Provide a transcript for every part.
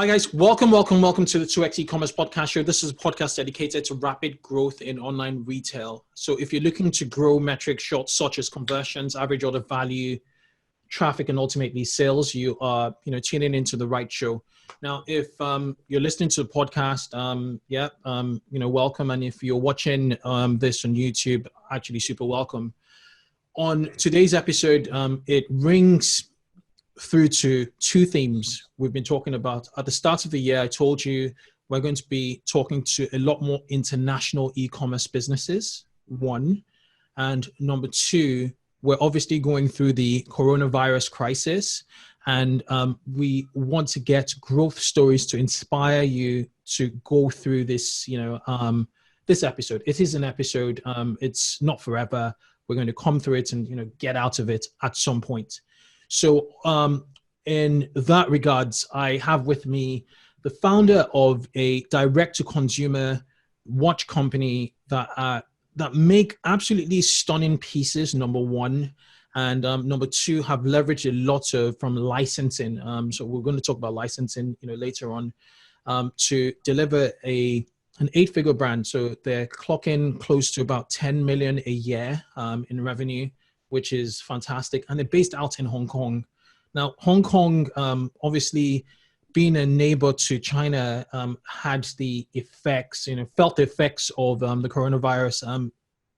Hi guys, welcome to the 2X e-commerce podcast show. This is a podcast dedicated to rapid growth in online retail. So if you're looking to grow metrics such as conversions, average order value, traffic, and ultimately sales, you are tuning into the right show. Now, if you're listening to the podcast, welcome. And if you're watching this on YouTube, actually super welcome. On today's episode, it rings through to two themes we've been talking about. At the start of the year, I told you we're going to be talking to a lot more international e-commerce businesses, one. And number two, we're obviously going through the coronavirus crisis, and we want to get growth stories to inspire you to go through this, this episode. It is an episode. It's not forever. We're going to come through it and, get out of it at some point. So in that regards, I have with me the founder of a direct-to-consumer watch company that make absolutely stunning pieces, number one. And number two, have leveraged a lot from licensing. So we're going to talk about licensing later on to deliver an 8-figure brand. So they're clocking close to about 10 million a year in revenue, which is fantastic. And they're based out in Hong Kong. Now, Hong Kong, obviously being a neighbor to China, had the effects, felt the effects of the coronavirus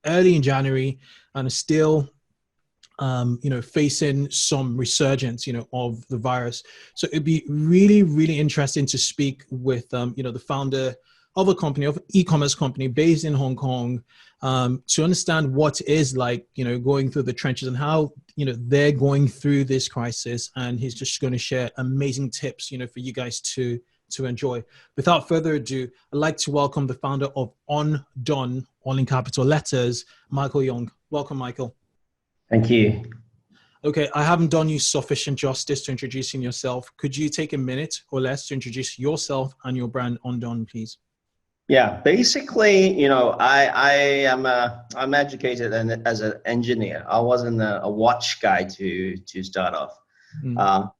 early in January, and is still, facing some resurgence, of the virus. So it'd be really, really interesting to speak with, the founder of a company, of an e-commerce company based in Hong Kong, to understand what is like, going through the trenches and how, they're going through this crisis. And he's just going to share amazing tips, for you guys to enjoy. Without further ado, I'd like to welcome the founder of UNDONE, all in capital letters, Michael Young. Welcome, Michael. Thank you. Okay, I haven't done you sufficient justice to introducing yourself. Could you take a minute or less to introduce yourself and your brand UNDONE, please? Yeah, basically, I'm educated as an engineer. I wasn't a watch guy to start off,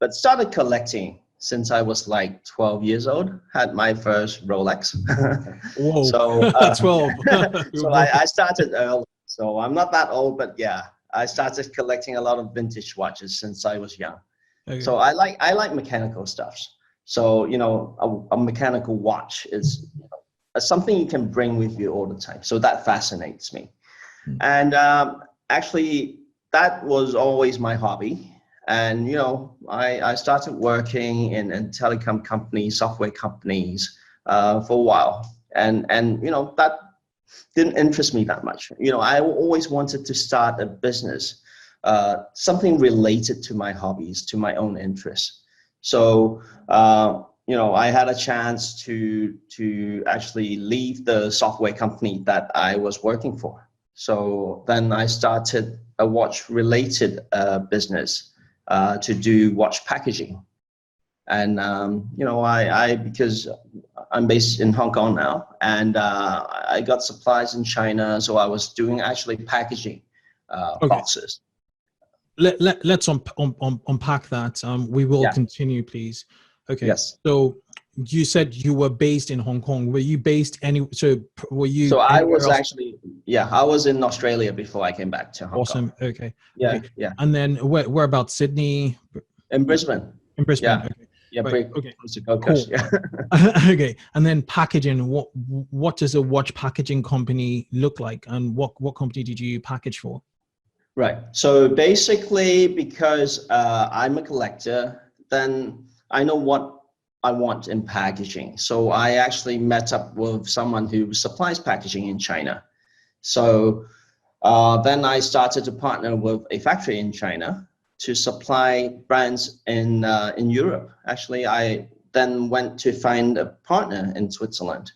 but started collecting since I was like 12 years old. Had my first Rolex. Whoa, so 12. So I started early. So I'm not that old, but yeah, I started collecting a lot of vintage watches since I was young. Okay. So I like mechanical stuffs. So a mechanical watch is something you can bring with you all the time. So that fascinates me. And actually, that was always my hobby. And, I started working in telecom companies, software companies for a while. And that didn't interest me that much. I always wanted to start a business, something related to my hobbies, to my own interests. So, I had a chance to actually leave the software company that I was working for. So then I started a watch-related business to do watch packaging. And, because I'm based in Hong Kong now, and I got supplies in China, so I was doing actually packaging boxes. Let's unpack that. We will continue, please. Okay. Yes. So you said you were based in Hong Kong. Were you based So I was actually, I was in Australia before I came back to Hong Kong. Awesome. Okay. Yeah. Okay. Yeah. And then where about Sydney? In Brisbane. In Brisbane. Yeah. Okay. Yeah. Right. Okay. Cool. Yeah. Okay. And then packaging. What does a watch packaging company look like, and what company did you package for? Right. So basically, because I'm a collector, then I know what I want in packaging. So I actually met up with someone who supplies packaging in China. So then I started to partner with a factory in China to supply brands in Europe. Actually, I then went to find a partner in Switzerland,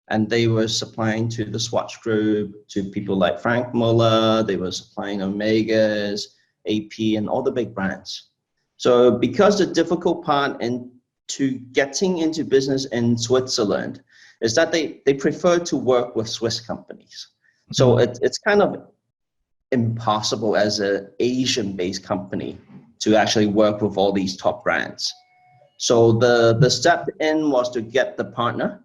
and they were supplying to the Swatch Group, to people like Frank Muller. They were supplying Omegas, AP, and all the big brands. So because the difficult part into getting into business in Switzerland is that they prefer to work with Swiss companies. So it's kind of impossible as an Asian-based company to actually work with all these top brands. So the step in was to get the partner,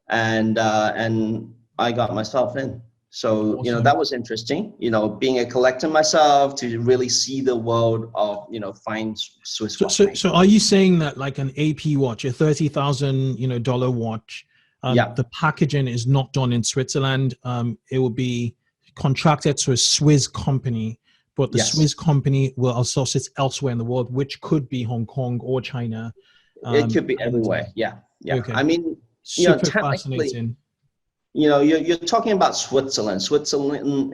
and I got myself in. So, Awesome. that was interesting, being a collector myself, to really see the world of, fine Swiss watchmaking. So are you saying that like an AP watch, a $30,000, dollar watch, the packaging is not done in Switzerland? It will be contracted to a Swiss company, but the Swiss company will outsource it elsewhere in the world, which could be Hong Kong or China. It could be everywhere. Yeah. Okay. I mean, super technically, fascinating. you're talking about Switzerland.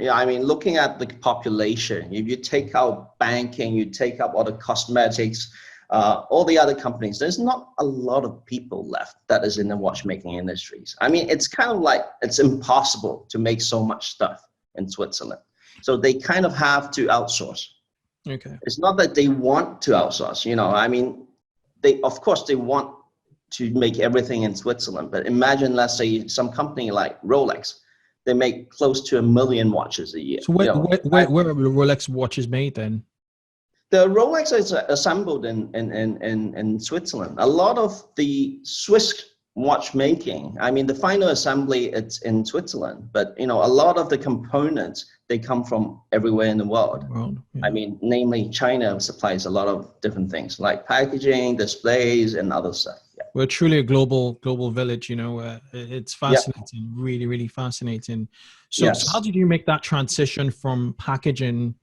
I mean, looking at the population, if you take out banking, you take out all the cosmetics, all the other companies, there's not a lot of people left that is in the watchmaking industries. I mean, it's kind of like, it's impossible to make so much stuff in Switzerland. So they kind of have to outsource. Okay. It's not that they want to outsource, I mean, of course they want to make everything in Switzerland, but imagine, let's say, some company like Rolex, they make close to 1 million watches a year. So where are the Rolex watches made then? The Rolex is assembled in Switzerland. A lot of the Swiss watchmaking, I mean, the final assembly, it's in Switzerland, but a lot of the components, they come from everywhere in the world. Yeah. I mean, namely China supplies a lot of different things like packaging, displays, and other stuff. Yeah. We're truly a global village, it's fascinating, really, really fascinating. So how did you make that transition from packaging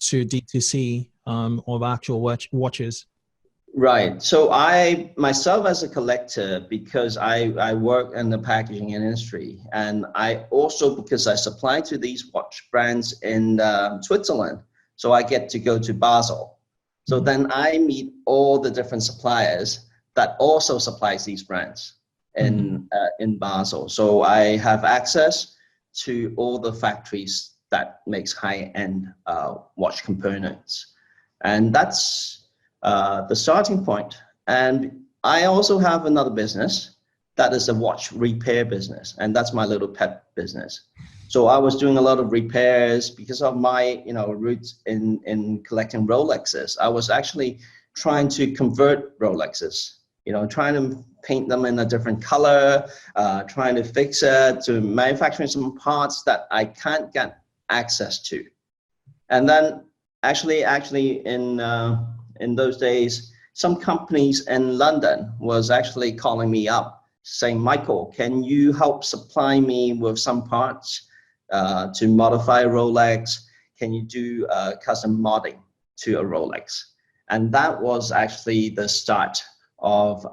to DTC of actual watches? Right. So I myself, as a collector, because I work in the packaging industry, and I also, because I supply to these watch brands in Switzerland, so I get to go to Basel. So then I meet all the different suppliers that also supplies these brands in Basel. So I have access to all the factories that makes high-end watch components, and that's the starting point. And I also have another business that is a watch repair business, and that's my little pet business. So I was doing a lot of repairs because of my roots in collecting Rolexes. I was actually trying to convert Rolexes, trying to paint them in a different color, trying to fix it, to manufacturing some parts that I can't get access to. And then actually in those days, some companies in London was actually calling me up saying, Michael, can you help supply me with some parts to modify a Rolex? Can you do custom modding to a Rolex? And that was actually the start of,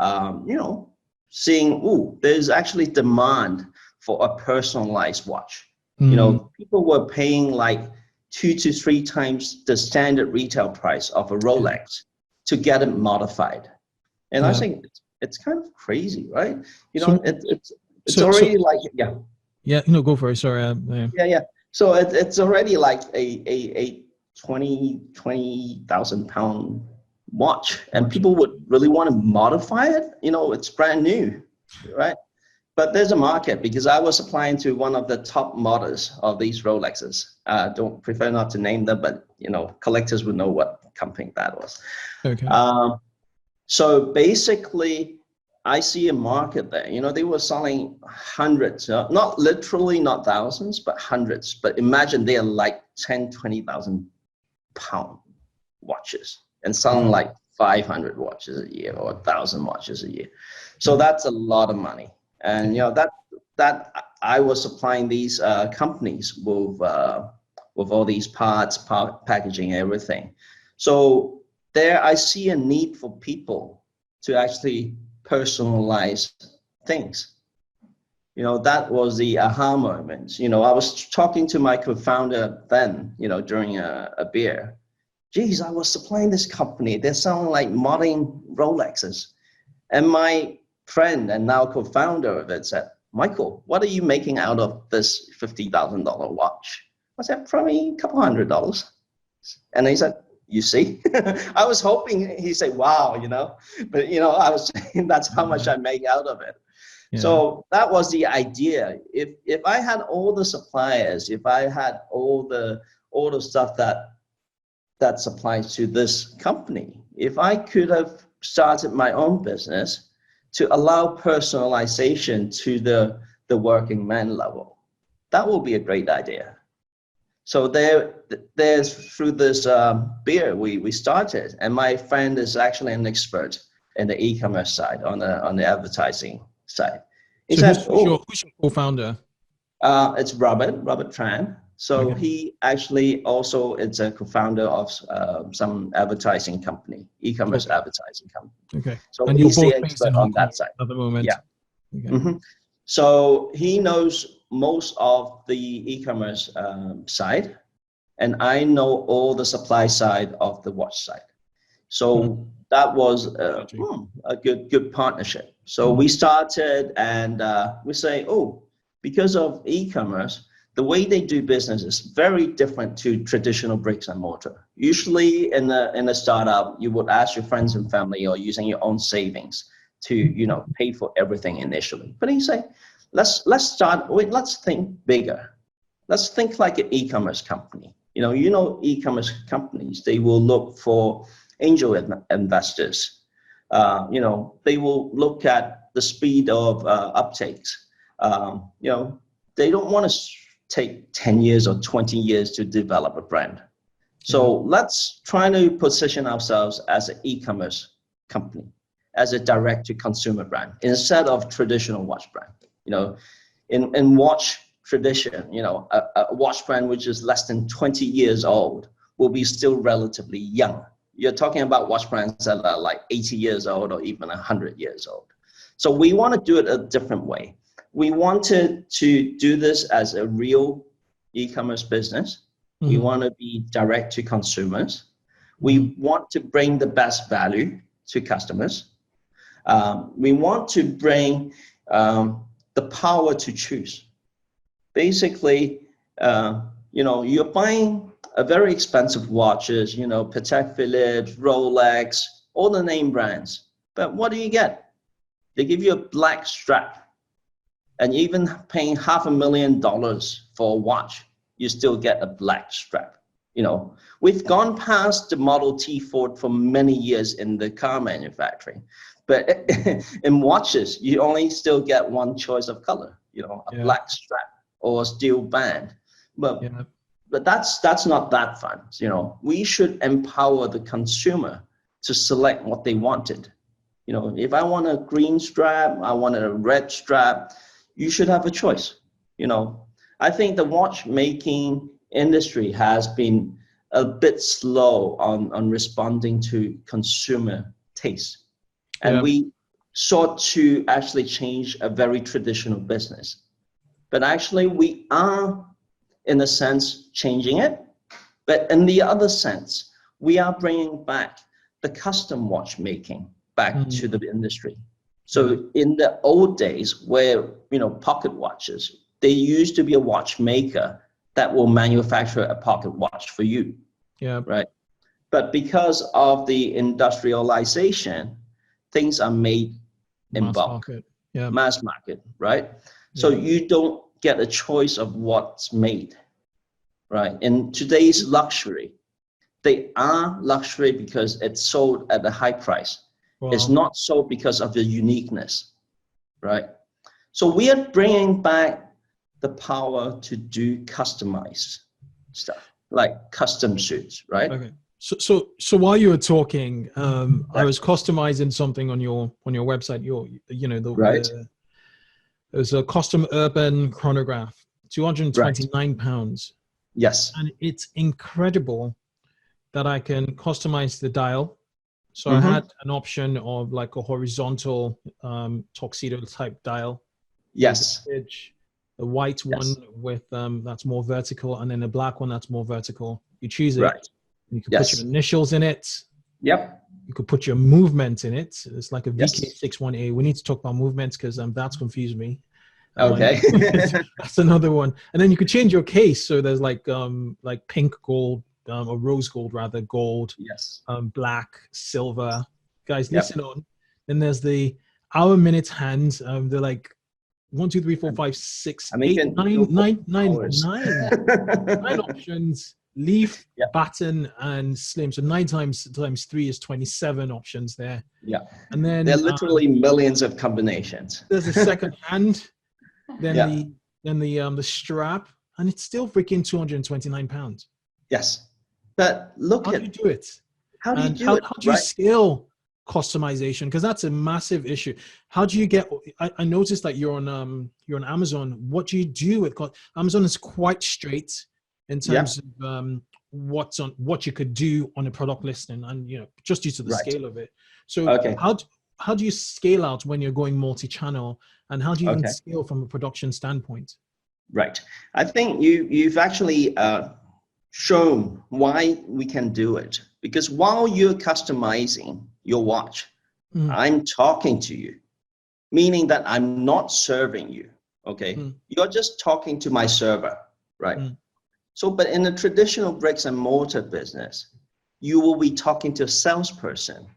seeing, there's actually demand for a personalized watch. People were paying like 2 to 3 times the standard retail price of a Rolex to get it modified. And I think it's kind of crazy, right? It's already like, go for it. Sorry. So it's already like a 20,000 pound watch, and people would really want to modify it. It's brand new, right? But there's a market, because I was supplying to one of the top modders of these Rolexes. Don't prefer not to name them, but collectors would know what company that was. Okay. So basically, I see a market there. They were selling hundreds, not literally, not thousands, but hundreds. But imagine they're like 10, 20,000 pound watches, and selling like 500 watches a year or 1,000 watches a year. So that's a lot of money. And that I was supplying these companies with all these parts, packaging, everything. So there, I see a need for people to actually personalize things. That was the aha moment. I was talking to my co-founder then, during a beer. Geez, I was supplying this company. They're selling like modding Rolexes, and my friend and now co-founder of it said, Michael, what are you making out of this $50,000 watch? I said, probably a couple $100. And he said, you see? I was hoping he said, wow, but I was saying that's how much I make out of it. Yeah. So that was the idea. If I had all the suppliers, if I had all the stuff that supplies to this company, if I could have started my own business to allow personalization to the working man level. That will be a great idea. So there's through this beer we started, and my friend is actually an expert in the e-commerce side, on the advertising side. He so said, who's your co-founder? It's Robert Tran. So he actually also is a co-founder of some advertising company, e-commerce advertising company. Okay. So and he's you're the both based expert in on Hong Kong that side. at the moment. Yeah. Okay. Mm-hmm. So he knows most of the e-commerce side, and I know all the supply side of the watch side. So that was a good partnership. So we started, and we say, because of e-commerce, the way they do business is very different to traditional bricks and mortar. Usually in a startup, you would ask your friends and family or using your own savings to pay for everything initially. But you say, let's think bigger. Let's think like an e-commerce company. E-commerce companies, they will look for angel investors. They will look at the speed of uptakes. They don't want to take 10 years or 20 years to develop a brand. So let's try to position ourselves as an e-commerce company, as a direct-to-consumer brand, instead of traditional watch brand. In watch tradition, a watch brand which is less than 20 years old will be still relatively young. You're talking about watch brands that are like 80 years old or even 100 years old. So we want to do it a different way. We wanted to do this as a real e-commerce business. We want to be direct to consumers. We want to bring the best value to customers. We want to bring the power to choose. Basically, you're buying a very expensive watches, Patek Philippe, Rolex, all the name brands. But what do you get? They give you a black strap. And even paying $500,000 for a watch, you still get a black strap. We've gone past the Model T Ford for many years in the car manufacturing. But in watches, you only still get one choice of color, a black strap or a steel band. But that's not that fun. We should empower the consumer to select what they wanted. If I want a green strap, I want a red strap, you should have a choice. I think the watchmaking industry has been a bit slow on responding to consumer taste. And we sought to actually change a very traditional business. But actually we are, in a sense, changing it. But in the other sense, we are bringing back the custom watchmaking back to the industry. So in the old days where, pocket watches, there used to be a watchmaker that will manufacture a pocket watch for you. Yeah. Right. But because of the industrialization, things are made in mass bulk. Market. Mass market, right? So you don't get a choice of what's made, right? In today's luxury, they are luxury because it's sold at a high price. Wow. It's not sold because of the uniqueness, right? So we are bringing back the power to do customized stuff, like custom suits, right? Okay. So while you were talking, I was customizing something on your website. It was a custom urban chronograph, £229. Yes. And it's incredible that I can customize the dial. So I had an option of like a horizontal tuxedo type dial. Yes. A white one with that's more vertical, and then a black one that's more vertical. You choose it. Right. You can put your initials in it. Yep. You could put your movement in it. It's like a VK61A. We need to talk about movements because that's confused me. Okay. That's another one. And then you could change your case. So there's like pink gold, or rose gold rather, gold, black, silver. Guys, listen on. Then there's the hour, minutes, hands. They're like 1, 2, 3, 4, 5, 6, 8, 9 options. leaf, batten, and slim. So 9 times 3 is 27 options there. Yeah. And then there are literally millions of combinations. There's a second hand, then the strap, and it's still freaking £229. Yes. But look how do you do it? How do you do it? How do you scale customization? Because that's a massive issue. How do you get? I noticed that you're on Amazon. What do you do with Amazon? Is quite straight in terms of what you could do on a product listing, and just due to the scale of it. So how do you scale out when you're going multi-channel, and how do you even scale from a production standpoint? Right. I think you've actually shown why we can do it, because while you're customizing your watch, I'm talking to you, meaning that I'm not serving you. Okay. You're just talking to my server, right? So, but in a traditional bricks and mortar business, you will be talking to a salesperson.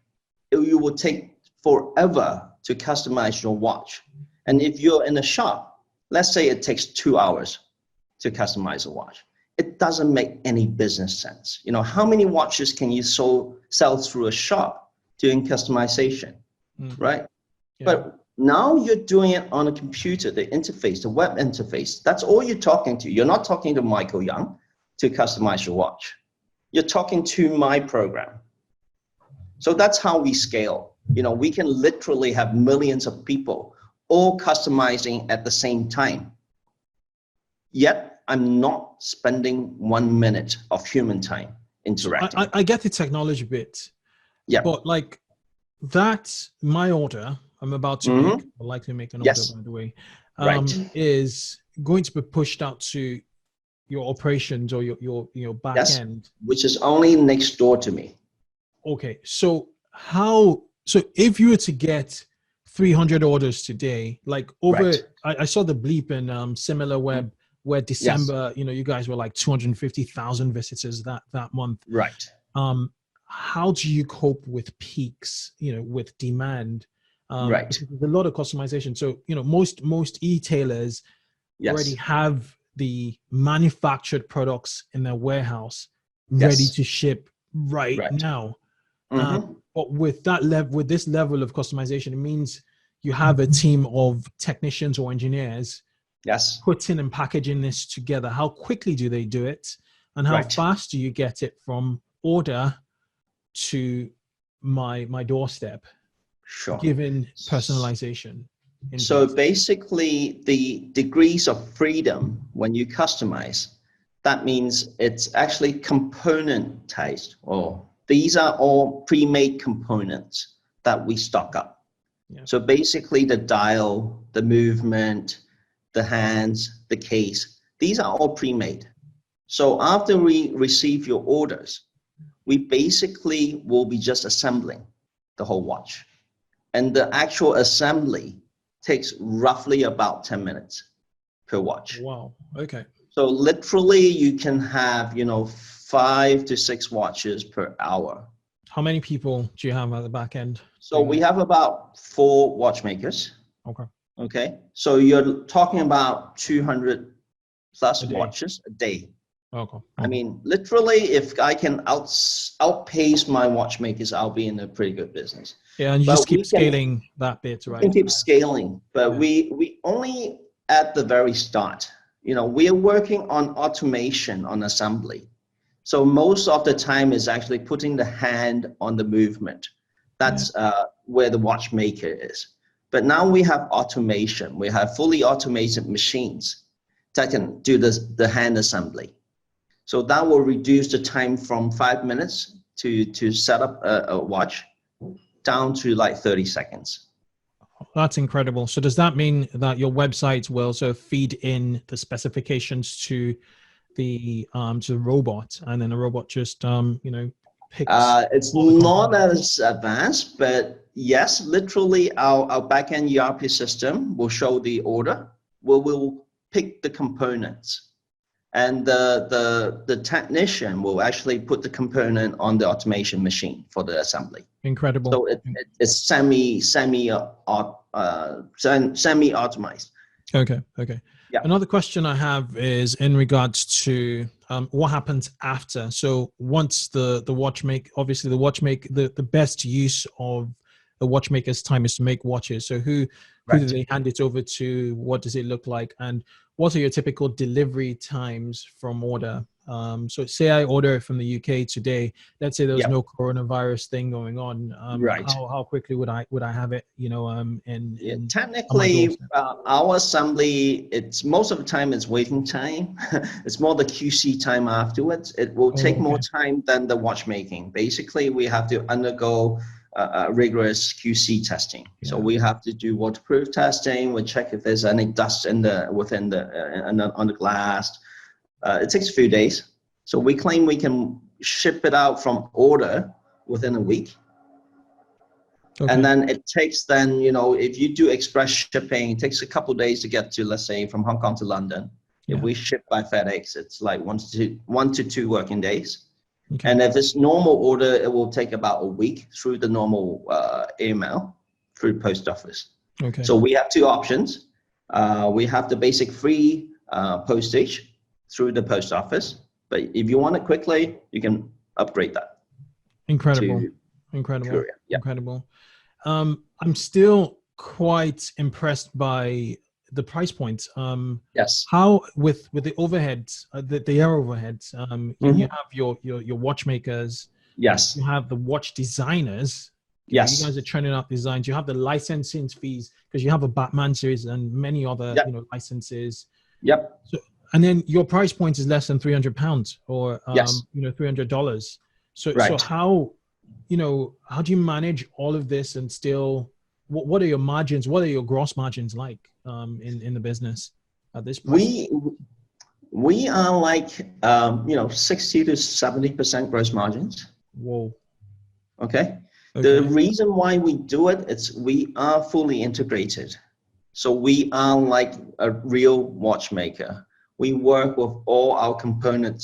You will take forever to customize your watch. And if you're in a shop, let's say it takes 2 hours to customize a watch. It doesn't make any business sense. How many watches can you sell through a shop doing customization, right? Yeah. But now you're doing it on a computer, the interface, the web interface. That's all you're talking to. You're not talking to Michael Young to customize your watch. You're talking to my program. So that's how we scale. We can literally have millions of people all customizing at the same time. Yet, I'm not spending 1 minute of human time interacting. I get the technology bit. Yeah. But like that, my order I'm about to make, or likely make an order, by the way, is going to be pushed out to your operations or your back end. Which is only next door to me. Okay. So if you were to get 300 orders today, like I saw the bleep in SimilarWeb, where December, you guys were like 250,000 visitors that month. Right. How do you cope with peaks, with demand? Right. There's a lot of customization. So, most e-tailers already have the manufactured products in their warehouse ready to ship right now. But with this level of customization, it means you have a team of technicians or engineers putting and packaging this together. How quickly do they do it, and how fast do you get it from order to my doorstep? Sure. Given personalization. So basically, the degrees of freedom when you customize, that means it's actually componentized, or these are all pre-made components that we stock up. So basically, the dial, the movement, the hands, the case, these are all pre-made. So after we receive your orders, we basically will be just assembling the whole watch. And the actual assembly takes roughly about 10 minutes per watch. Wow, okay. So literally you can have, 5 to 6 watches per hour. How many people do you have at the back end? So we have about 4 watchmakers. Okay. So you're talking about 200 plus watches a day. I mean, literally, if I can outpace my watchmakers, I'll be in a pretty good business. Yeah, and you just keep scaling that bit, right? We can keep scaling, but we only at the very start. We are working on automation on assembly. So most of the time is actually putting the hand on the movement. That's where the watchmaker is. But now we have automation. We have fully automated machines that can do the hand assembly. So that will reduce the time from 5 minutes to set up a watch down to like 30 seconds. That's incredible. So does that mean that your website will also feed in the specifications to the robot, and then the robot just picks? It's not as advanced, but yes, literally our backend ERP system will show the order. We'll pick the components, and the technician will actually put the component on the automation machine for the assembly. Incredible. So it's semi-automized. Okay. Another question I have is in regards to what happens after. So once the watchmaker, obviously the best use of the watchmaker's time is to make watches. So who do they hand it over to? What does it look like? And what are your typical delivery times from order? So say I order it from the UK today. Let's say there was no coronavirus thing going on. How quickly would I have it? Technically, our assembly, it's most of the time it's waiting time. It's more the QC time afterwards. It will take more time than the watchmaking. Basically, we have to undergo rigorous QC testing. So we have to do waterproof testing. We check if there's any dust on the glass. It takes a few days. So we claim we can ship it out from order within a week. And then it takes if you do express shipping, it takes a couple of days to get to, let's say, from Hong Kong to London. If we ship by FedEx, it's like 1 to 2 working days. And if it's normal order, it will take about a week through the normal email, through post office. So we have 2 options. We have the basic free postage through the post office, but if you want it quickly, you can upgrade that. Incredible. I'm still quite impressed by the price point. How with the overheads, the air overheads, you have your watchmakers. You have the watch designers. You guys are churning out designs. You have the licensing fees because you have a Batman series and many other licenses. So, and then your price point is less than £300 or $300. So how do you manage all of this and still? What are your margins? What are your gross margins like in the business at this point? We are like 60 to 70% gross margins. Whoa. Okay. The reason why we do it is we are fully integrated. So we are like a real watchmaker. We work with all our component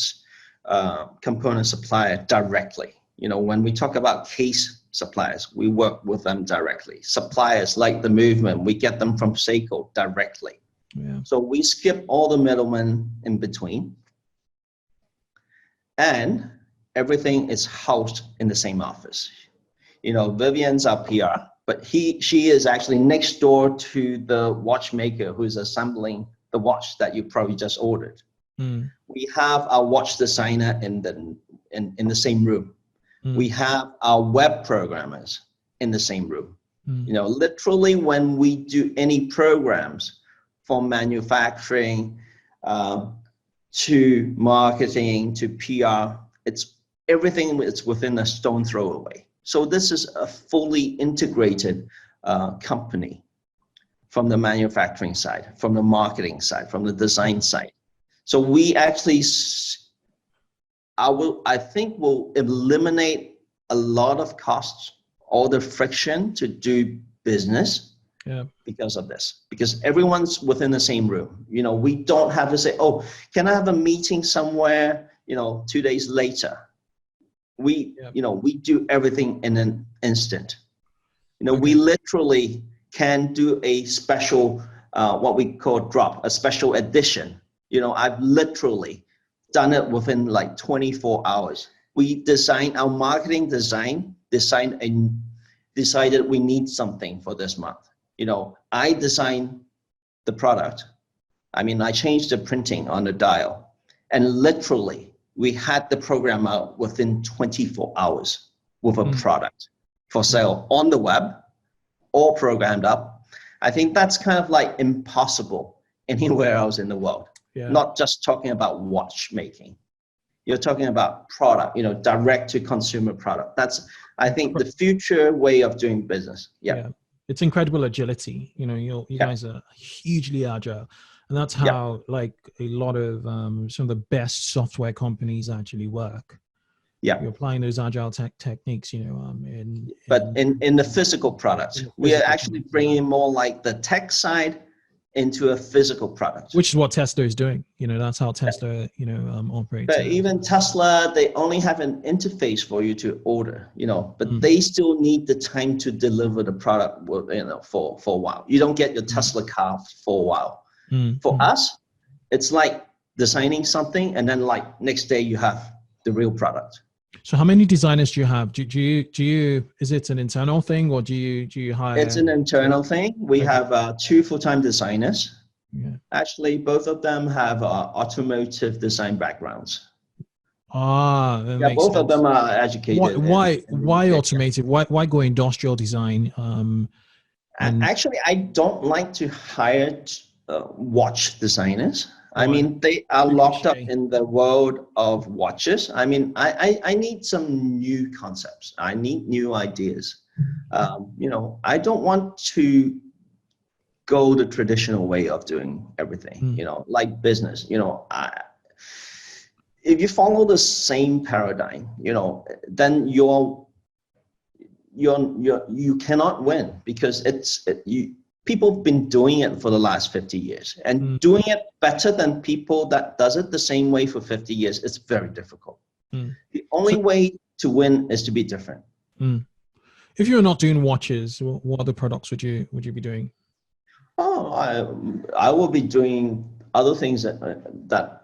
supplier directly. When we talk about case suppliers, we work with them directly. Suppliers like the movement, we get them from Seiko directly. So we skip all the middlemen in between, and everything is housed in the same office. Vivian's our PR, but she is actually next door to the watchmaker who's assembling the watch that you probably just ordered. We have our watch designer in the same room. We have our web programmers in the same room. Literally when we do any programs from manufacturing to marketing to PR, everything is within a stone throw away. So this is a fully integrated company from the manufacturing side, from the marketing side, from the design side. So we actually, I think we'll eliminate a lot of costs, all the friction to do business because of this, because everyone's within the same room. We don't have to say, oh, can I have a meeting somewhere, 2 days later? We do everything in an instant. We literally can do a special, what we call drop, a special edition. I've literally done it within like 24 hours. We designed our marketing decided we need something for this month. I designed the product. I changed the printing on the dial, and literally we had the program out within 24 hours with a product for sale on the web, all programmed up. I think that's kind of like impossible anywhere else in the world. Not just talking about watchmaking. You're talking about product, direct to consumer product. That's, I think, the future way of doing business. It's incredible agility. You guys are hugely agile. And that's how like a lot of some of the best software companies actually work. You're applying those agile techniques, but in the physical products, we are actually bringing more like the tech side into a physical product, which is what Tesla is doing. That's how Tesla operates. But even Tesla, they only have an interface for you to order, but they still need the time to deliver the product for a while. You don't get your Tesla car for a while. For us, it's like designing something and then like next day you have the real product. So how many designers do you have? Do you is it an internal thing, or do you hire? It's an internal thing. We have 2 full-time designers. Yeah. Actually, both of them have automotive design backgrounds. Ah, that makes both sense. of them are educated. Why automotive? Why go industrial design? Actually, I don't like to hire watch designers. I mean, they are locked up in the world of watches. I mean, I need some new concepts. I need new ideas. You know, I don't want to go the traditional way of doing everything, you know, like business. You know, if you follow the same paradigm, you know, then you cannot win, because people have been doing it for the last 50 years, and doing it better than people that does it the same way for 50 years. It's very difficult. The only way to win is to be different. If you're not doing watches, what other products would you be doing? Oh, I will be doing other things that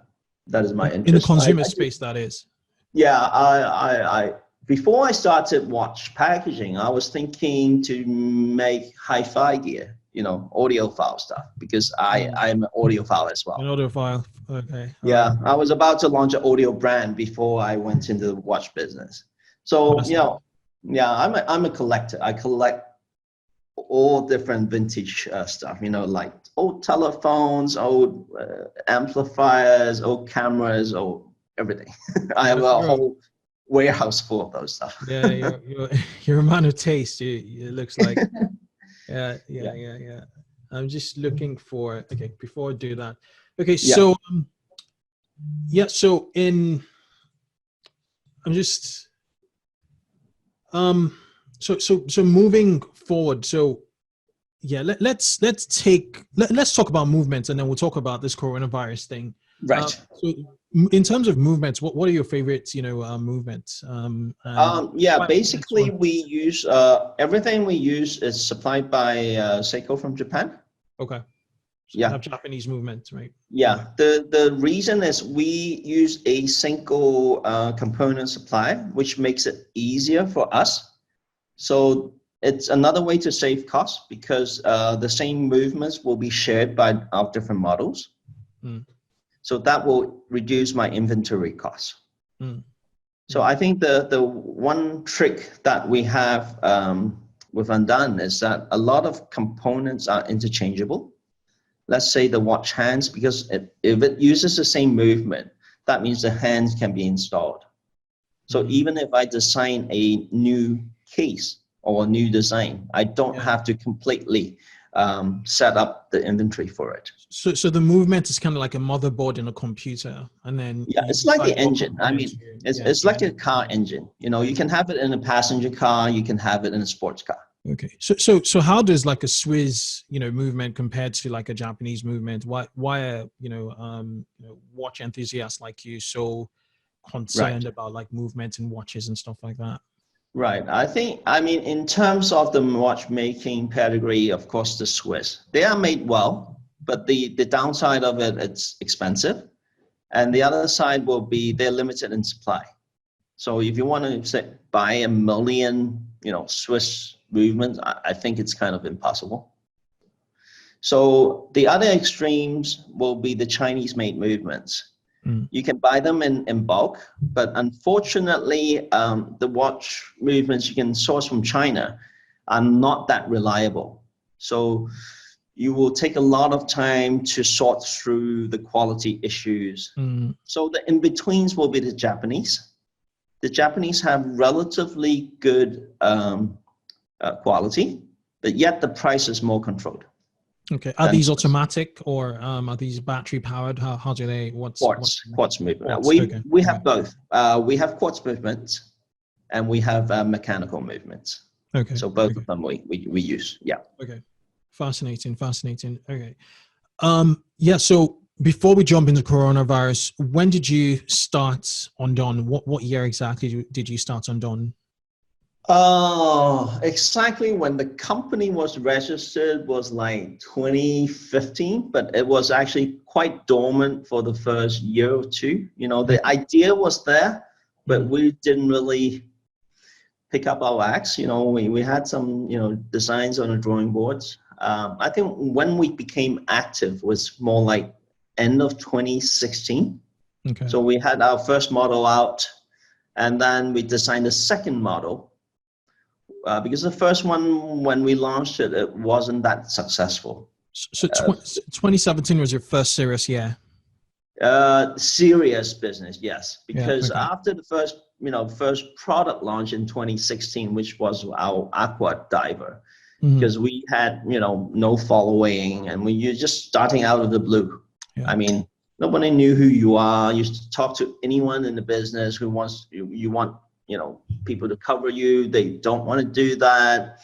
is my interest. In the consumer space, that is. Yeah, I before I started watch packaging, I was thinking to make hi-fi gear, you know, audiophile stuff, because I'm an audiophile as well. An audiophile, okay. Yeah, I was about to launch an audio brand before I went into the watch business. So, you know, yeah, I'm a collector. I collect all different vintage stuff, you know, like old telephones, old amplifiers, old cameras, old everything. I have a whole warehouse full of those stuff. Yeah, you're a man of taste. It looks like. Yeah. I'm just looking for. Okay, before I do that. Okay, so so I'm just so moving forward. So yeah, let's talk about movements, and then we'll talk about this coronavirus thing. Right. So in terms of movements, what are your favorites, you know, movements? Basically we use everything we use is supplied by Seiko from Japan. Okay. So you have Japanese movements, right? Yeah. The reason is we use a single component supply, which makes it easier for us. So it's another way to save costs, because the same movements will be shared by our different models. So that will reduce my inventory costs. So I think the one trick that we have with UNDONE is that a lot of components are interchangeable. Let's say the watch hands, because if it uses the same movement, that means the hands can be installed. So even if I design a new case or a new design, I don't have to completely set up the inventory for it. So the movement is kind of like a motherboard in a computer, and then it's like the engine. I mean, it's like a car engine. You know, you can have it in a passenger car, you can have it in a sports car. Okay, so how does like a Swiss, you know, movement compared to like a Japanese movement? Why are watch enthusiasts like you so concerned about like movement and watches and stuff like that? Right. I mean, in terms of the watchmaking pedigree, of course, the Swiss, they are made well, but the downside of it, it's expensive. And the other side will be they're limited in supply. So if you want to say buy 1 million, you know, Swiss movements, I think it's kind of impossible. So the other extremes will be the Chinese made movements. You can buy them in bulk, but unfortunately, the watch movements you can source from China are not that reliable. So you will take a lot of time to sort through the quality issues. So the in-betweens will be the Japanese. The Japanese have relatively good quality, but yet the price is more controlled. Okay. Are these automatic, or are these battery powered? How do they? Quartz movement. Quartz, we have both. We have quartz movements, and we have mechanical movements. Okay. So both of them we use. Yeah. Okay. Fascinating. Okay. So before we jump into coronavirus, when did you start UNDONE? What year exactly did you start UNDONE? Exactly when the company was registered was like 2015, but it was actually quite dormant for the first year or two. You know, the idea was there, but we didn't really pick up our axe. You know, we had some, you know, designs on the drawing boards. I think when we became active was more like end of 2016. Okay. So we had our first model out, and then we designed a second model. Because the first one, when we launched it, it wasn't that successful. So 2017 was your first serious year? Serious business, yes. Because yeah, okay. after the first product launch in 2016, which was our aqua diver, because we had, you know, no following, and you're just starting out of the blue. Yeah. I mean, nobody knew who you are. You talk to anyone in the business who wants you want, you know, people to cover you. They don't want to do that.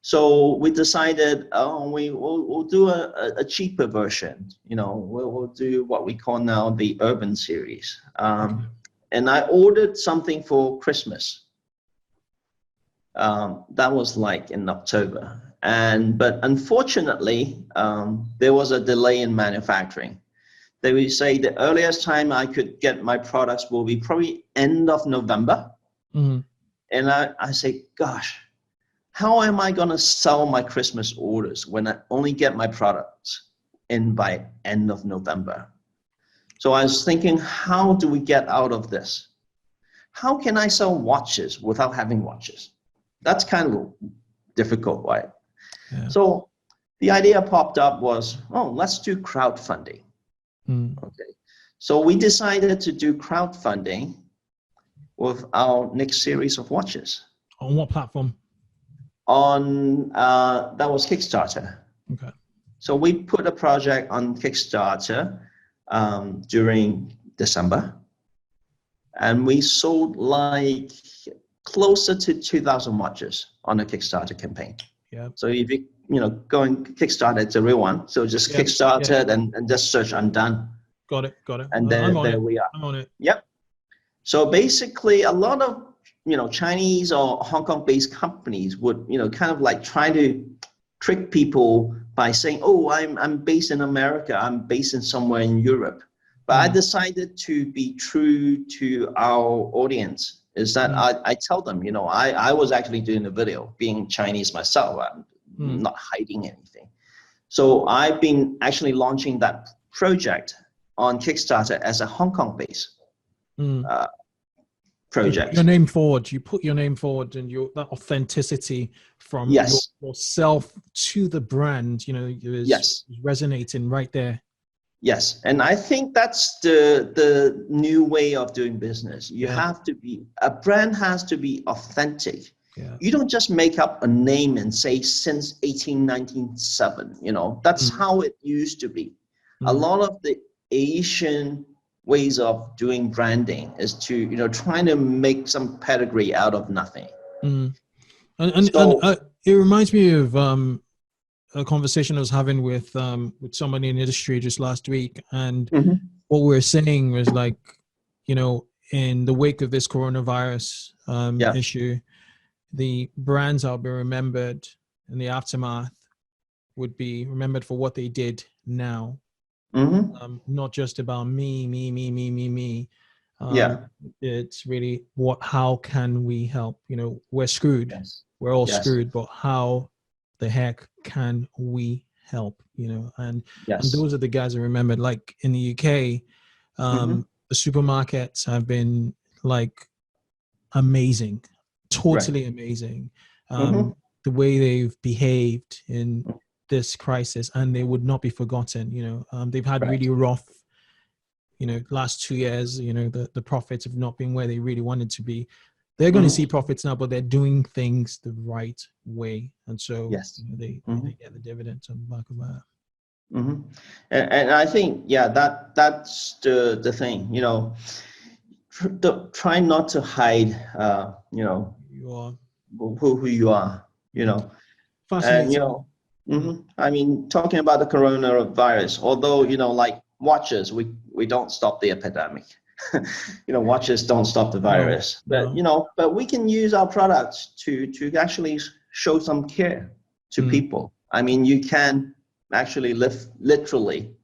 So we decided, we'll do a cheaper version. You know, we'll do what we call now the Urban Series. And I ordered something for Christmas. That was like in October. But unfortunately, there was a delay in manufacturing. They would say the earliest time I could get my products will be probably end of November. And I say, gosh, how am I going to sell my Christmas orders when I only get my products in by end of November? So I was thinking, how do we get out of this? How can I sell watches without having watches? That's kind of difficult, right? Yeah. So the idea popped up was, let's do crowdfunding. Okay. So we decided to do crowdfunding with our next series of watches. On what platform? On that was Kickstarter. Okay. So we put a project on Kickstarter during December, and we sold like closer to 2,000 watches on the Kickstarter campaign. Yeah. So if you go and Kickstarter, it's a real one. So just Kickstarter and just search Undone. Got it. And there we are. I'm on it. Yep. So basically, a lot of Chinese or Hong Kong-based companies would kind of like try to trick people by saying, "Oh, I'm based in America. I'm based in somewhere in Europe." But I decided to be true to our audience. Is that I tell them, I was actually doing the video, being Chinese myself. I'm not hiding anything. So I've been actually launching that project on Kickstarter as a Hong Kong-based project. Your name forward. You put your name forward, and that authenticity from yourself to the brand, is resonating right there. Yes, and I think that's the new way of doing business. You have to be, a brand has to be authentic. Yeah. You don't just make up a name and say since 1897, that's how it used to be. A lot of the Asian ways of doing branding is to, trying to make some pedigree out of nothing. And it reminds me of a conversation I was having with somebody in the industry just last week, and what we were saying was like, in the wake of this coronavirus issue, the brands that'll be remembered in the aftermath would be remembered for what they did now, not just about me. It's really how can we help? We're screwed. Yes. We're all screwed, but how the heck can we help? And those are the guys I remembered. Like in the UK, the supermarkets have been like amazing, totally amazing. The way they've behaved in this crisis, and they would not be forgotten. They've had really rough, last 2 years. The profits have not been where they really wanted to be. They're going to see profits now, but they're doing things the right way, and so they get the dividends on the back of that. And I think that's the thing. Try not to hide who you are. Fascinating. And I mean, talking about the coronavirus, although like watches, we don't stop the epidemic. watches don't stop the virus. But we can use our products to actually show some care to people. I mean, you can actually literally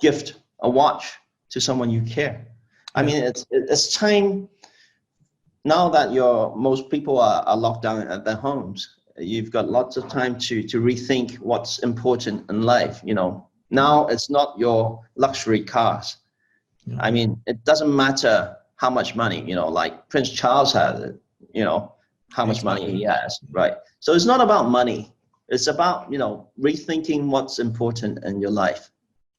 gift a watch to someone you care. I mean, it's time now that most people are locked down at their homes. You've got lots of time to rethink what's important in life. Now it's not your luxury cars. I mean, it doesn't matter how much money, like Prince Charles has it, how much money he has, right? So it's not about money. It's about, rethinking what's important in your life.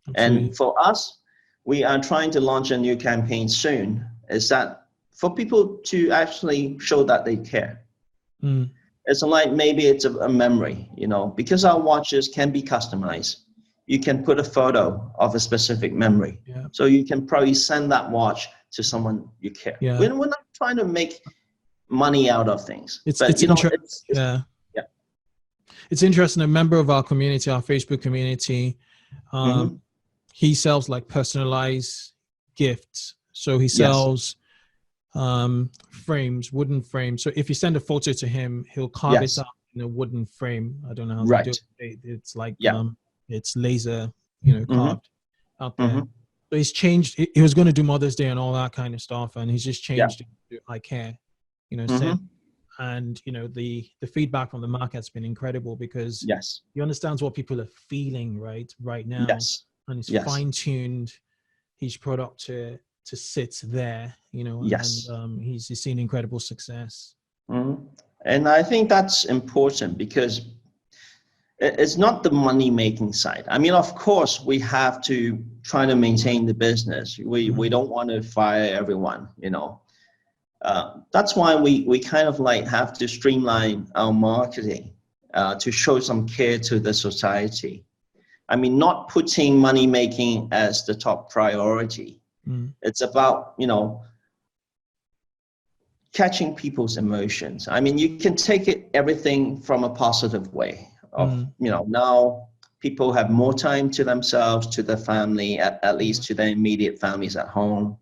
Absolutely. And for us, we are trying to launch a new campaign soon, is that for people to actually show that they care. It's like, maybe it's a memory, because our watches can be customized. You can put a photo of a specific memory. Yeah. So you can probably send that watch to someone you care. Yeah. We're not trying to make money out of things. It's interesting. A member of our community, our Facebook community, he sells like personalized gifts. So he sells frames, wooden frames. So if you send a photo to him, he'll carve it out in a wooden frame. I don't know how to do it. It's like it's laser, carved out there. So he's changed. He was going to do Mother's Day and all that kind of stuff, and he's just changed it to I care, and the feedback from the market's been incredible, because he understands what people are feeling right now, and he's fine-tuned his product to sit there, and he's seen incredible success. And I think that's important, because it's not the money-making side. I mean, of course, we have to try to maintain the business. We don't want to fire everyone, That's why we kind of like have to streamline our marketing to show some care to the society. I mean, not putting money-making as the top priority. It's about, catching people's emotions. I mean, you can take everything from a positive way. Now people have more time to themselves, to their family, at least to their immediate families at home.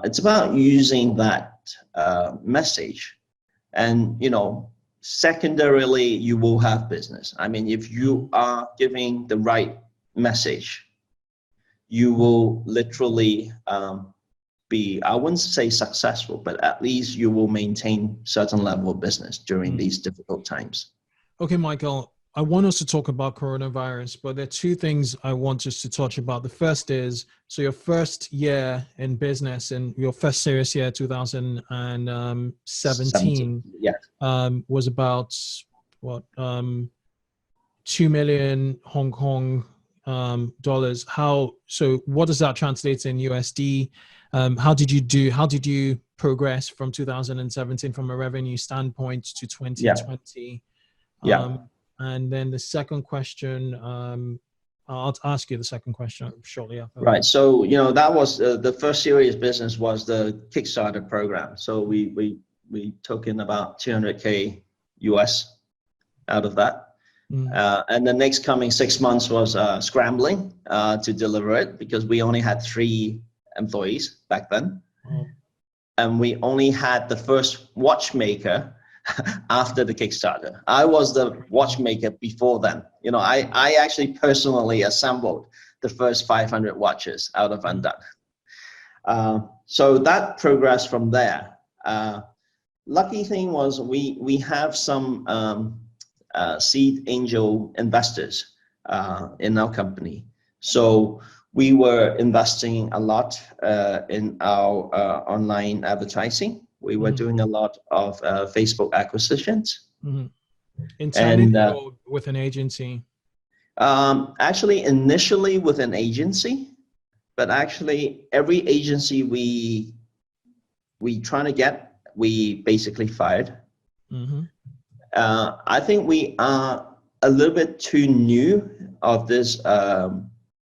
It's about using that message, and secondarily, you will have business. I mean, if you are giving the right message, you will literally be, I wouldn't say successful, but at least you will maintain certain level of business during these difficult times. Okay, Michael, I want us to talk about coronavirus, but there are two things I want us to touch about. The first is, so your first year in business, and your first serious year, 2017, was about what, 2 million Hong Kong dollars. So what does that translate in USD? How did you progress from 2017 from a revenue standpoint to 2020? And then the second question, I'll ask you the second question shortly after. Right. So, that was the first serious business was the Kickstarter program. So we took in about 200K US out of that. And the next coming 6 months was scrambling to deliver it, because we only had 3 employees back then. And we only had the first watchmaker after the Kickstarter. I was the watchmaker before then. I actually personally assembled the first 500 watches out of UNDONE. So that progressed from there. Lucky thing was we have some seed angel investors in our company. So we were investing a lot in our online advertising. We were doing a lot of Facebook acquisitions. Internally or with an agency? Actually, initially with an agency, but actually every agency we trying to get, we basically fired. I think we are a little bit too new of this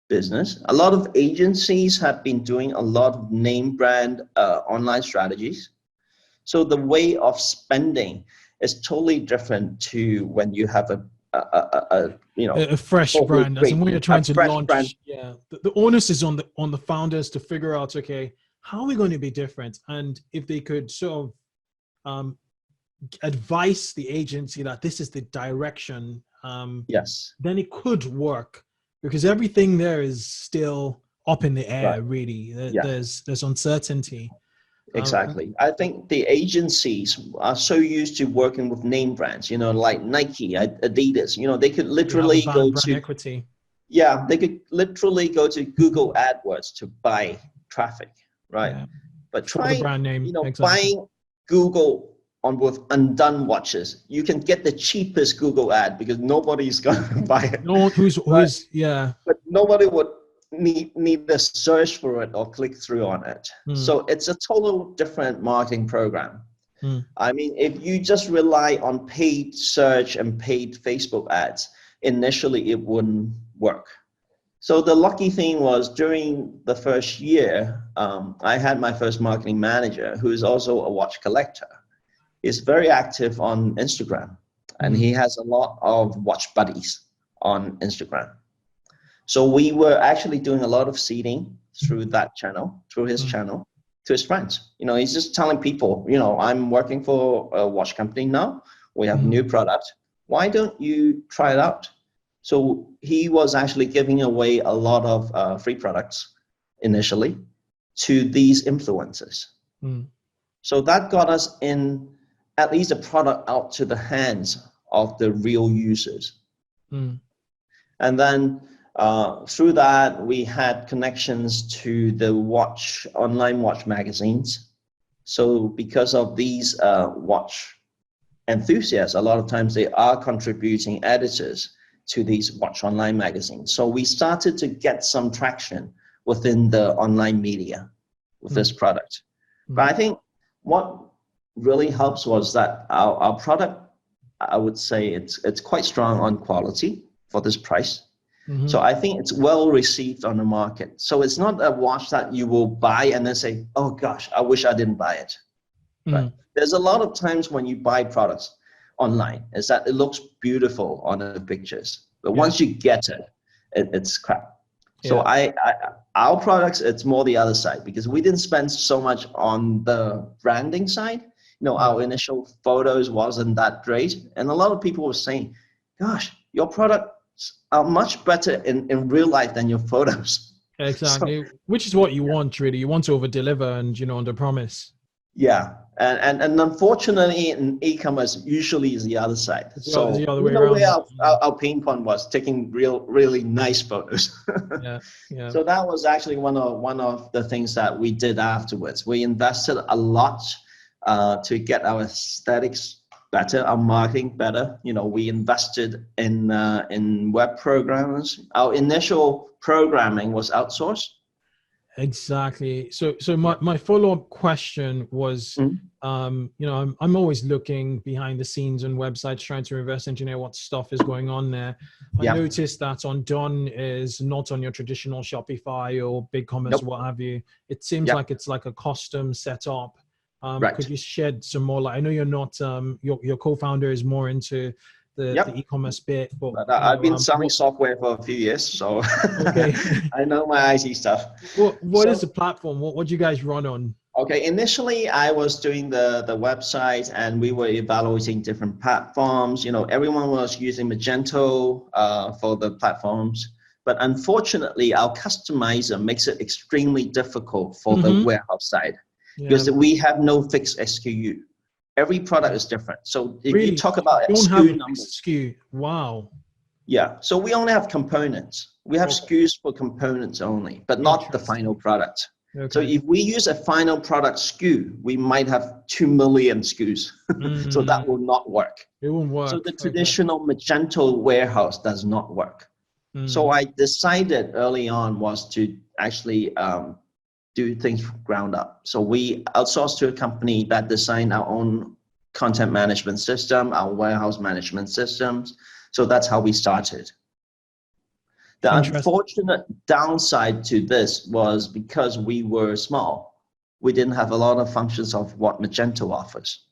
business. A lot of agencies have been doing a lot of name brand online strategies. So the way of spending is totally different to when you have a fresh brand. As in when you're trying to launch, brand. The onus is on the founders to figure out, okay, how are we going to be different? And if they could sort of advise the agency that this is the direction, yes, then it could work, because everything there is still up in the air, really. There's uncertainty. Exactly. I think the agencies are so used to working with name brands, like Nike, Adidas, they could literally go brand to equity. Yeah, they could literally go to Google AdWords to buy traffic, right? Yeah. But For the brand name, exactly. Buying Google with UNDONE watches, you can get the cheapest Google ad because nobody's going to buy it. No, But nobody would need a search for it or click through on it. So it's a total different marketing program. I mean, if you just rely on paid search and paid Facebook ads, initially it wouldn't work. So the lucky thing was, during the first year, I had my first marketing manager, who is also a watch collector. He's very active on Instagram, and he has a lot of watch buddies on Instagram. So we were actually doing a lot of seeding through that channel, through his channel, to his friends. He's just telling people, I'm working for a watch company now. We have a new product. Why don't you try it out? So he was actually giving away a lot of free products initially to these influencers. So that got us in at least a product out to the hands of the real users. And then through that, we had connections to the online watch magazines. So because of these watch enthusiasts, a lot of times they are contributing editors to these watch online magazines. So we started to get some traction within the online media with this product. But I think what really helps was that our product, I would say it's quite strong on quality for this price. So I think it's well received on the market. So it's not a watch that you will buy and then say, oh gosh, I wish I didn't buy it. Right? There's a lot of times when you buy products online is that it looks beautiful on the pictures, but once you get it, it's crap. So our products, it's more the other side, because we didn't spend so much on the branding side. Our initial photos wasn't that great, and a lot of people were saying, gosh, your products are much better in real life than your photos. Exactly. So, which is what you want, really. You want to over deliver and under promise. Yeah, and unfortunately in e-commerce usually is the other side. So the other way around. Our pain point was taking really nice photos. So that was actually one of the things that we did afterwards. We invested a lot to get our aesthetics better, our marketing better. We invested in web programs. Our initial programming was outsourced. Exactly. So my follow-up question was, I'm always looking behind the scenes on websites, trying to reverse engineer what stuff is going on there. I noticed that UNDONE is not on your traditional Shopify or BigCommerce, what have you. It seems like it's like a custom setup. Could you shed some more light? I know you're not, your co-founder is more into the e-commerce bit, but I've been selling software for a few years, so I know my IT stuff. What is the platform? What do you guys run on? Okay, initially I was doing the website, and we were evaluating different platforms. Everyone was using Magento for the platforms, but unfortunately our customizer makes it extremely difficult for the warehouse side, because we have no fixed SKU. Every product is different. So if you talk about SKU numbers, wow. Yeah, so we only have components. We have SKUs for components only, but not the final product. So if we use a final product SKU, we might have 2 million SKUs. So that will not work. It won't work. So the traditional Magento warehouse does not work. So I decided early on was to actually do things from ground up. So we outsourced to a company that designed our own content management system, our warehouse management systems. So that's how we started. The unfortunate downside to this was, because we were small, we didn't have a lot of functions of what Magento offers.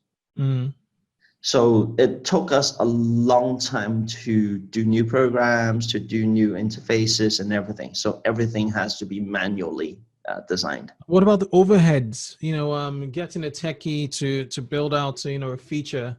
So it took us a long time to do new programs, to do new interfaces and everything. So everything has to be manually designed. What about the overheads? Getting a techie to build out, a feature,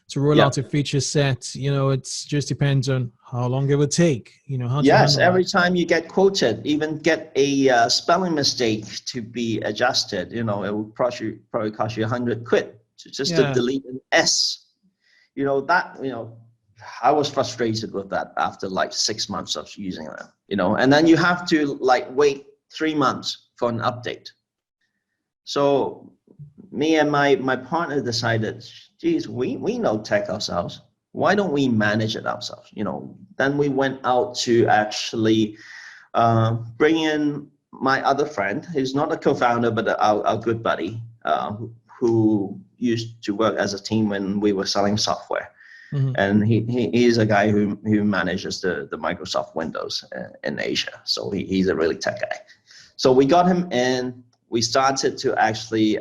to roll out a feature set. It just depends on how long it would take. How do you Yes, handle every that? time you get quoted, even get a spelling mistake to be adjusted, it will probably cost you 100 quid just to delete an S. I was frustrated with that after like 6 months of using that, and then you have to like wait 3 months for an update. So me and my partner decided, geez, we know tech ourselves. Why don't we manage it ourselves? Then we went out to actually bring in my other friend, who's not a co-founder, but our good buddy, who used to work as a team when we were selling software. Mm-hmm. And he's a guy who manages the Microsoft Windows in Asia. So he's a really tech guy. So we got him in. We started to actually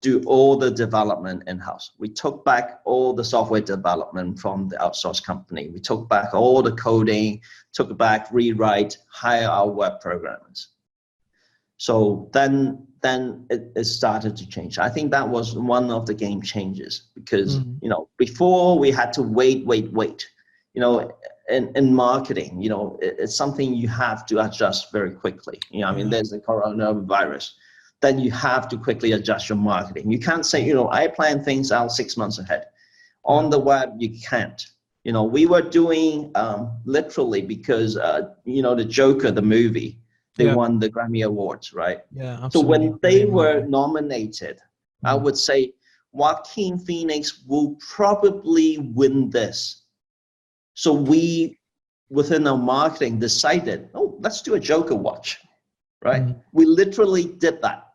do all the development in-house. We took back all the software development from the outsourced company. We took back all the coding, took back rewrite, hire our web programmers. So then it started to change. I think that was one of the game changers because, before we had to wait. In marketing, it's something you have to adjust very quickly. There's the coronavirus. Then you have to quickly adjust your marketing. You can't say, I plan things out 6 months ahead. On the web, you can't. We were doing literally because, the Joker, the movie, they won the Grammy Awards, right? Yeah, absolutely. So when they were nominated, I would say Joaquin Phoenix will probably win this. So we, within our marketing, decided, let's do a Joker watch, right? We literally did that,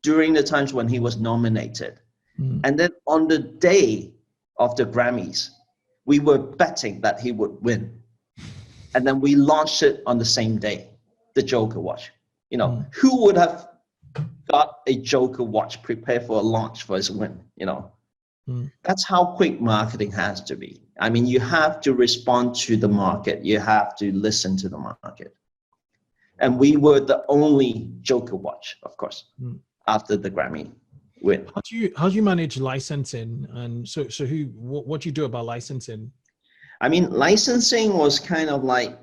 during the times when he was nominated. And then on the day of the Grammys, we were betting that he would win. And then we launched it on the same day, the Joker watch. Who would have got a Joker watch prepared for a launch for his win, That's how quick marketing has to be. You have to respond to the market. You have to listen to the market. And we were the only Joker watch, of course, after the Grammy win. How do you manage licensing? And so what do you do about licensing? Licensing was kind of like,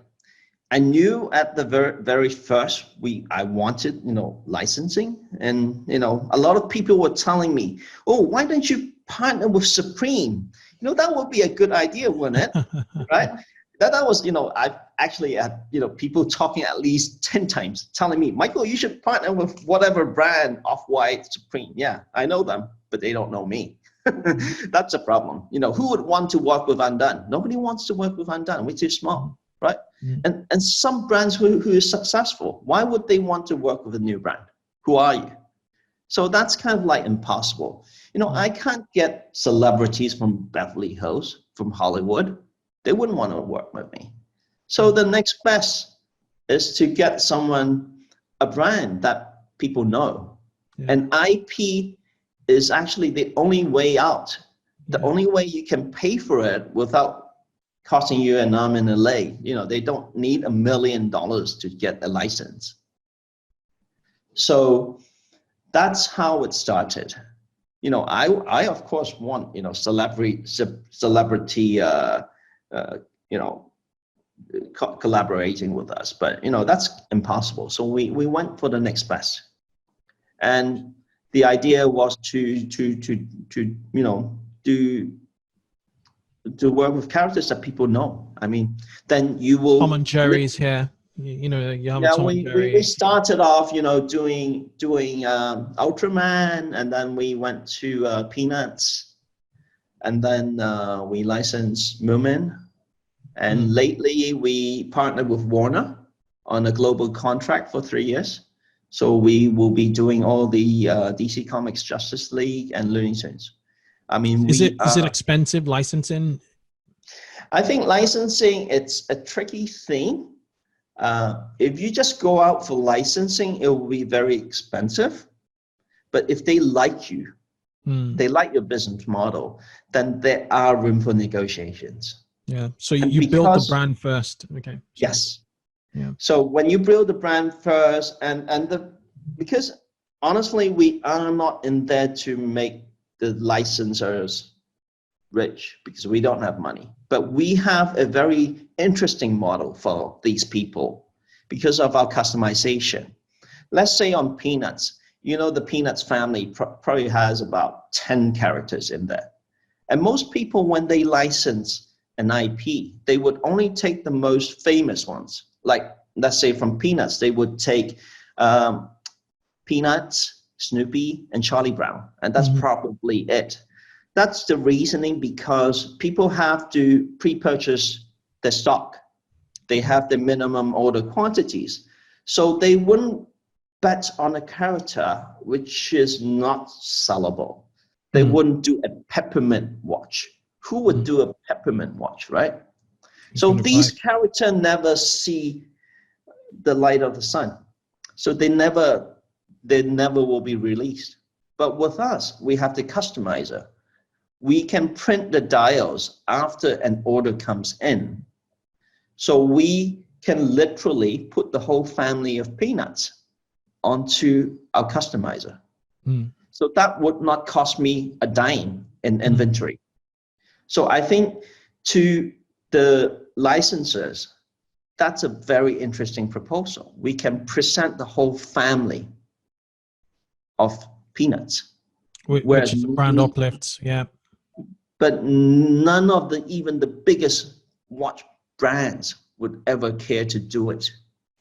I knew at the very first I wanted, licensing. And, a lot of people were telling me, why don't you partner with Supreme? That would be a good idea, wouldn't it? Right? That was, I've actually had, people talking at least 10 times telling me, Michael, you should partner with whatever brand, Off-White, Supreme. Yeah, I know them, but they don't know me. That's a problem. Who would want to work with UNDONE? Nobody wants to work with UNDONE. We're too small, right? And some brands who is successful, why would they want to work with a new brand? Who are you? So that's kind of like impossible. I can't get celebrities from Beverly Hills, from Hollywood. They wouldn't want to work with me. So the next best is to get a brand that people know. And IP is actually the only way out. The only way you can pay for it without costing you an arm and a leg. They don't need $1 million to get a license. So that's how it started. I of course want, celebrity, collaborating with us, but that's impossible. So we went for the next best. And the idea was to work with characters that people know. Then you will. Tom and Jerry's here. You have a Tom and Jerry. We started off, doing Ultraman, and then we went to Peanuts, and then we licensed Moomin, and lately we partnered with Warner on a global contract for 3 years. So we will be doing all the DC Comics, Justice League, and Looney Tunes. Is it expensive licensing? I think licensing, it's a tricky thing. If you just go out for licensing, it will be very expensive. But if they like you, they like your business model, then there are room for negotiations. Yeah. So you build the brand first. Okay. Yes. Yeah. So when you build the brand first, because honestly, we are not in there to make the licensors rich, because we don't have money. But we have a very interesting model for these people because of our customization. Let's say on Peanuts, the Peanuts family probably has about 10 characters in there. And most people, when they license an IP, they would only take the most famous ones. Like, let's say from Peanuts, they would take Peanuts, Snoopy, and Charlie Brown. And that's probably it. That's the reasoning, because people have to pre-purchase their stock. They have the minimum order quantities. So they wouldn't bet on a character which is not sellable. They wouldn't do a peppermint watch. Who would do a peppermint watch, right? So these characters never see the light of the sun. So they never will be released. But with us, we have the customizer. We can print the dials after an order comes in. So we can literally put the whole family of Peanuts onto our customizer. So that would not cost me a dime in inventory. So I think to the licensors, that's a very interesting proposal. We can present the whole family of Peanuts. Which is a brand uplift, yeah. But none of even the biggest watch brands would ever care to do it.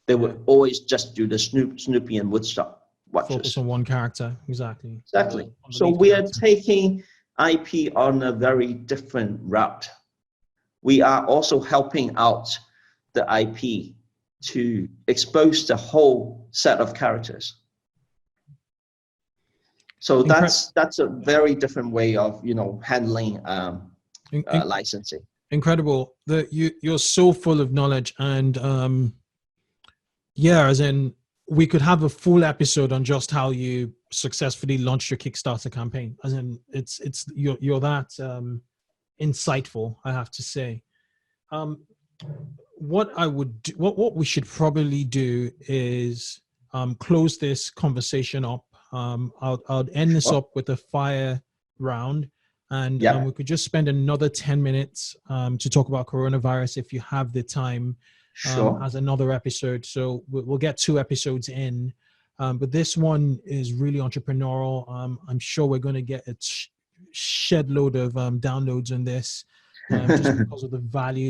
They would always just do the Snoopy and Woodstock watches. Focus on one character, exactly. So we are taking IP on a very different route. We are also helping out the IP to expose the whole set of characters. So that's a very different way of handling licensing. Incredible that you're so full of knowledge, and as in we could have a full episode on just how you successfully launched your Kickstarter campaign. As in you're that insightful, I have to say. What we should probably do is close this conversation up. I'll end this up with a fire round, and we could just spend another 10 minutes to talk about coronavirus if you have the time, as another episode. So we'll get 2 episodes in, but this one is really entrepreneurial. I'm sure we're going to get a shed load of downloads on this, just because of the value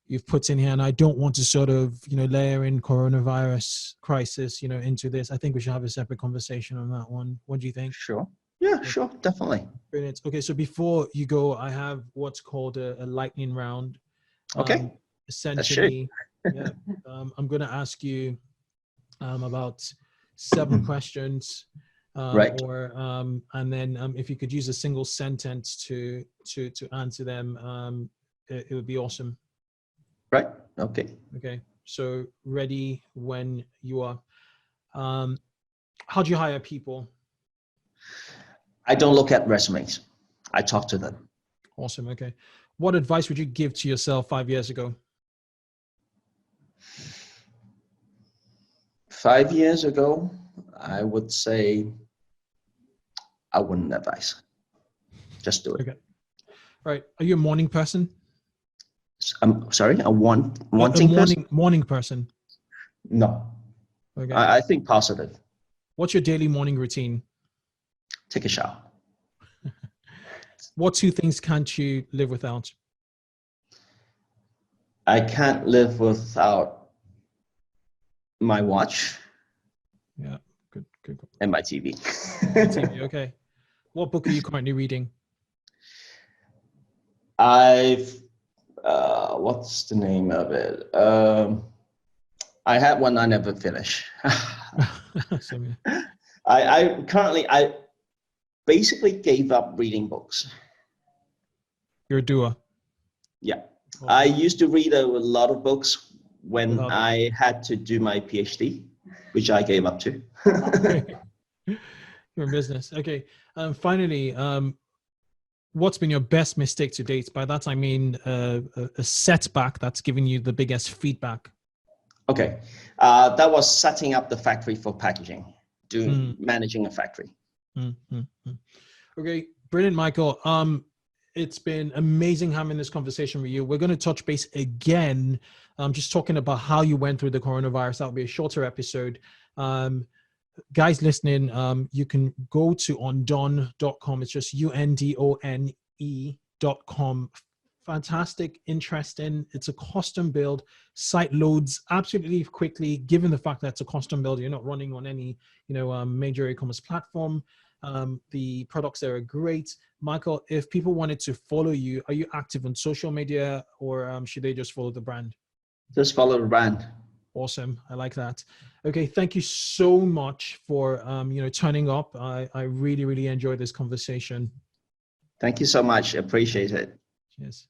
you've put in here. And I don't want to sort of layer in coronavirus crisis into this. I think we should have a separate conversation on that one. What do you think? Sure. Yeah, sure, definitely. Brilliant. Okay, so before you go, I have what's called a lightning round. Okay. Essentially, I'm going to ask you about 7 questions, right? And then if you could use a single sentence to answer them, it would be awesome. Right. Okay. Okay. So ready when you are. How do you hire people? I don't look at resumes. I talk to them. Awesome. Okay. What advice would you give to yourself 5 years ago? 5 years ago, I would say I wouldn't advise. Just do it. Okay. All right. Are you a morning person? I'm sorry, a morning person? No. Okay. I think positive. What's your daily morning routine? Take a shower. What 2 things can't you live without? I can't live without my watch. Yeah, good. And my TV. TV, okay. What book are you currently reading? What's the name of it? I had one I never finished. I basically gave up reading books. You're a doer. Yeah. Okay. I used to read a lot of books when I had to do my PhD, which I gave up to. You're in business. Okay. Finally, what's been your best mistake to date? By that, I mean a setback that's given you the biggest feedback. Okay. That was setting up the factory for packaging, managing a factory. Okay. Brilliant, Michael. It's been amazing having this conversation with you. We're going to touch base again, just talking about how you went through the coronavirus. That'll be a shorter episode. Guys listening, you can go to UNDONE.com. It's just UNDONE.com. Fantastic, interesting. It's a custom build. Site loads absolutely quickly, given the fact that it's a custom build. You're not running on any, major e-commerce platform. The products there are great. Michael, if people wanted to follow you, are you active on social media, or should they just follow the brand? Just follow the brand. Awesome. I like that. Okay. Thank you so much for, turning up. I really, really enjoyed this conversation. Thank you so much. Appreciate it. Cheers.